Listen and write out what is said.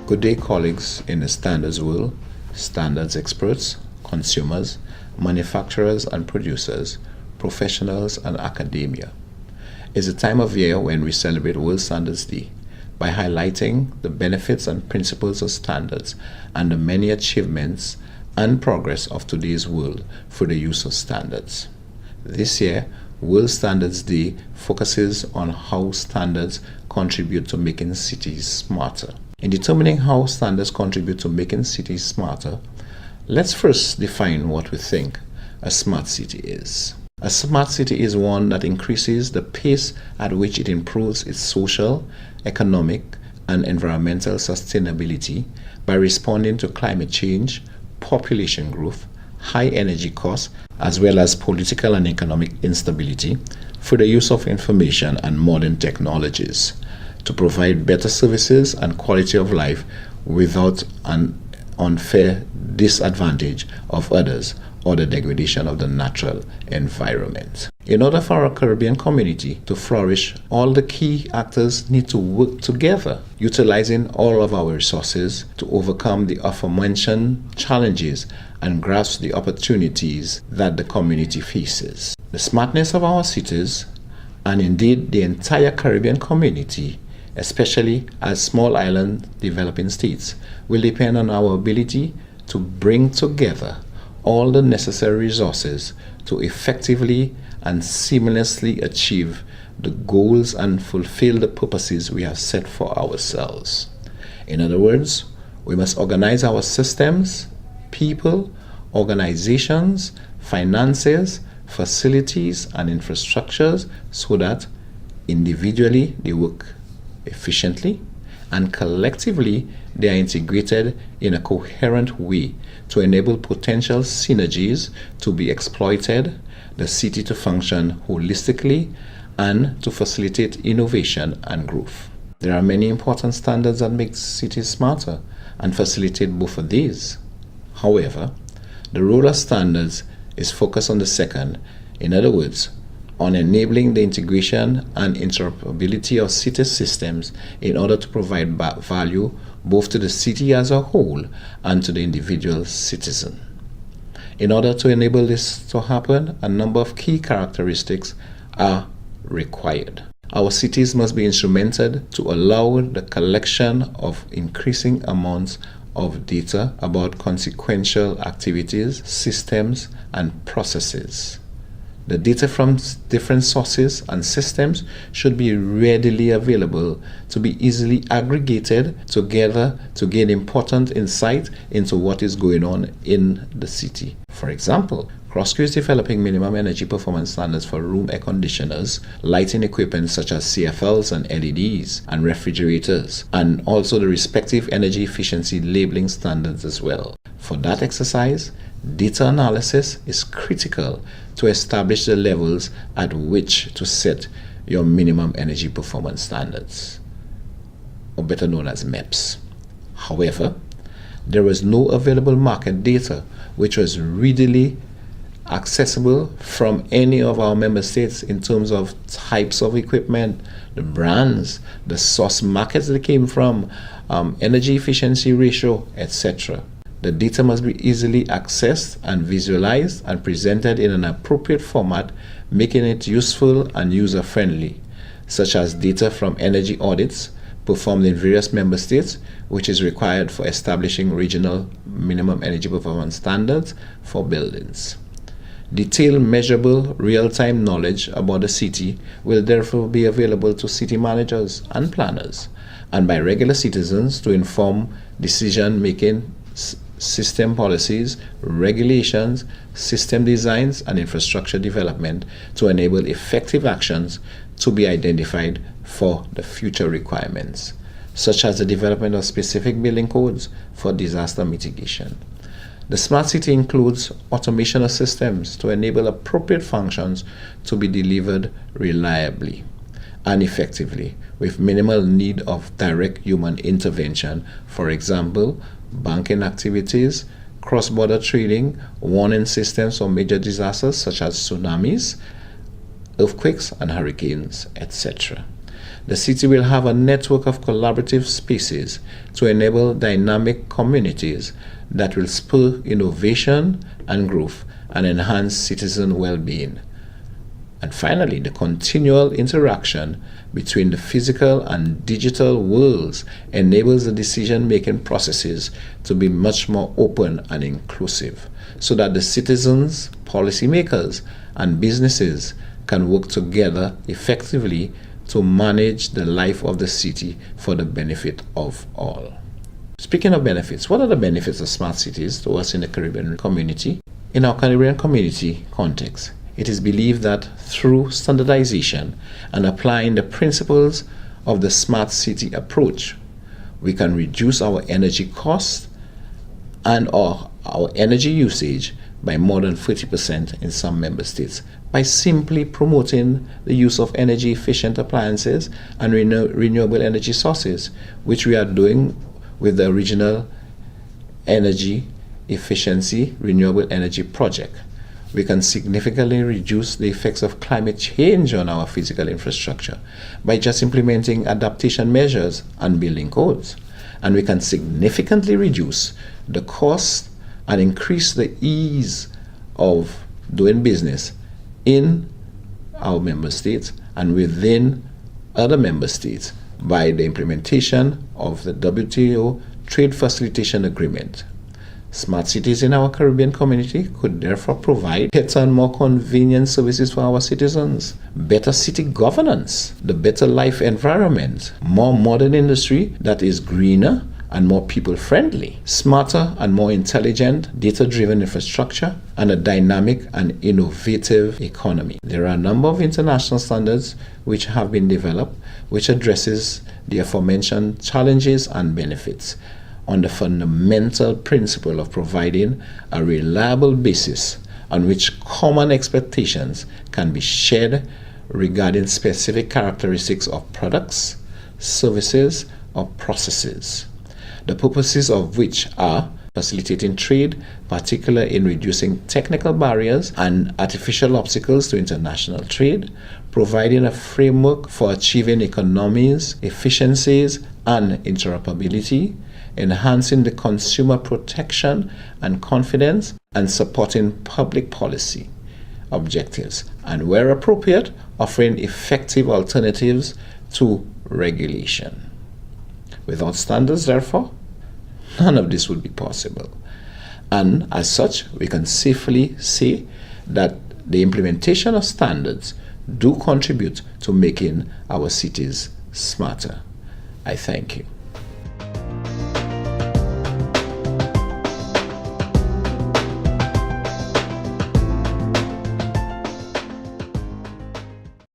Good day, colleagues in the standards world, standards experts, consumers, manufacturers and producers, professionals and academia. It's a time of year when we celebrate World Standards Day by highlighting the benefits and principles of standards and the many achievements and progress of today's world for the use of standards. This year, World Standards Day focuses on how standards contribute to making cities smarter. In determining how standards contribute to making cities smarter, let's first define what we think a smart city is. A smart city is one that increases the pace at which it improves its social, economic, and environmental sustainability by responding to climate change, population growth, high energy costs, as well as political and economic instability for the use of information and modern technologies to provide better services and quality of life without an unfair disadvantage of others or the degradation of the natural environment. In order for our Caribbean community to flourish, all the key actors need to work together, utilizing all of our resources to overcome the aforementioned challenges and grasp the opportunities that the community faces. The smartness of our cities, and indeed the entire Caribbean community, especially as small island developing states, will depend on our ability to bring together all the necessary resources to effectively and seamlessly achieve the goals and fulfill the purposes we have set for ourselves. In other words, we must organize our systems, people, organizations, finances, facilities, and infrastructures so that individually they work efficiently and collectively they are integrated in a coherent way to enable potential synergies to be exploited, the city to function holistically, and to facilitate innovation and growth. There are many important standards that make cities smarter and facilitate both of these. However, the role of standards is focused on the second, in other words, on enabling the integration and interoperability of city systems in order to provide value both to the city as a whole and to the individual citizen. In order to enable this to happen, a number of key characteristics are required. Our cities must be instrumented to allow the collection of increasing amounts of data about consequential activities, systems, and processes. The data from different sources and systems should be readily available to be easily aggregated together to gain important insight into what is going on in the city. For example, CROSQ is developing minimum energy performance standards for room air conditioners, lighting equipment such as CFLs and LEDs, and refrigerators, and also the respective energy efficiency labeling standards as well. For that exercise, data analysis is critical to establish the levels at which to set your minimum energy performance standards, or better known as MEPS. However, there was no available market data which was readily accessible from any of our member states in terms of types of equipment, the brands, the source markets they came from, energy efficiency ratio, etc. The data must be easily accessed and visualized and presented in an appropriate format, making it useful and user-friendly, such as data from energy audits performed in various member states, which is required for establishing regional minimum energy performance standards for buildings. Detailed, measurable, real-time knowledge about the city will therefore be available to city managers and planners, and by regular citizens to inform decision-making, system policies, regulations, system designs, and infrastructure development to enable effective actions to be identified for the future requirements, such as the development of specific building codes for disaster mitigation. The smart city includes automation of systems to enable appropriate functions to be delivered reliably and effectively with minimal need of direct human intervention. For example, banking activities, cross-border trading, warning systems for major disasters such as tsunamis, earthquakes and hurricanes, etc. The city will have a network of collaborative spaces to enable dynamic communities that will spur innovation and growth and enhance citizen well-being. And finally, the continual interaction between the physical and digital worlds enables the decision-making processes to be much more open and inclusive, so that the citizens, policymakers, and businesses can work together effectively to manage the life of the city for the benefit of all. Speaking of benefits, what are the benefits of smart cities to us in the Caribbean community? In our Caribbean community context, it is believed that through standardization and applying the principles of the smart city approach, we can reduce our energy costs and our energy usage by more than 30% in some member states by simply promoting the use of energy efficient appliances and renewable energy sources, which we are doing with the Regional Energy Efficiency Renewable Energy Project. We can significantly reduce the effects of climate change on our physical infrastructure by just implementing adaptation measures and building codes. And we can significantly reduce the cost and increase the ease of doing business in our member states and within other member states by the implementation of the WTO Trade Facilitation Agreement. Smart cities in our Caribbean community could therefore provide better and more convenient services for our citizens, better city governance, the better life environment, more modern industry that is greener and more people-friendly, smarter and more intelligent, data-driven infrastructure, and a dynamic and innovative economy. There are a number of international standards which have been developed which addresses the aforementioned challenges and benefits on the fundamental principle of providing a reliable basis on which common expectations can be shared regarding specific characteristics of products, services, or processes, the purposes of which are facilitating trade, particularly in reducing technical barriers and artificial obstacles to international trade, providing a framework for achieving economies, efficiencies, and interoperability, enhancing the consumer protection and confidence, and supporting public policy objectives, and where appropriate, offering effective alternatives to regulation. Without standards, therefore, none of this would be possible. And as such, we can safely say that the implementation of standards do contribute to making our cities smarter. I thank you.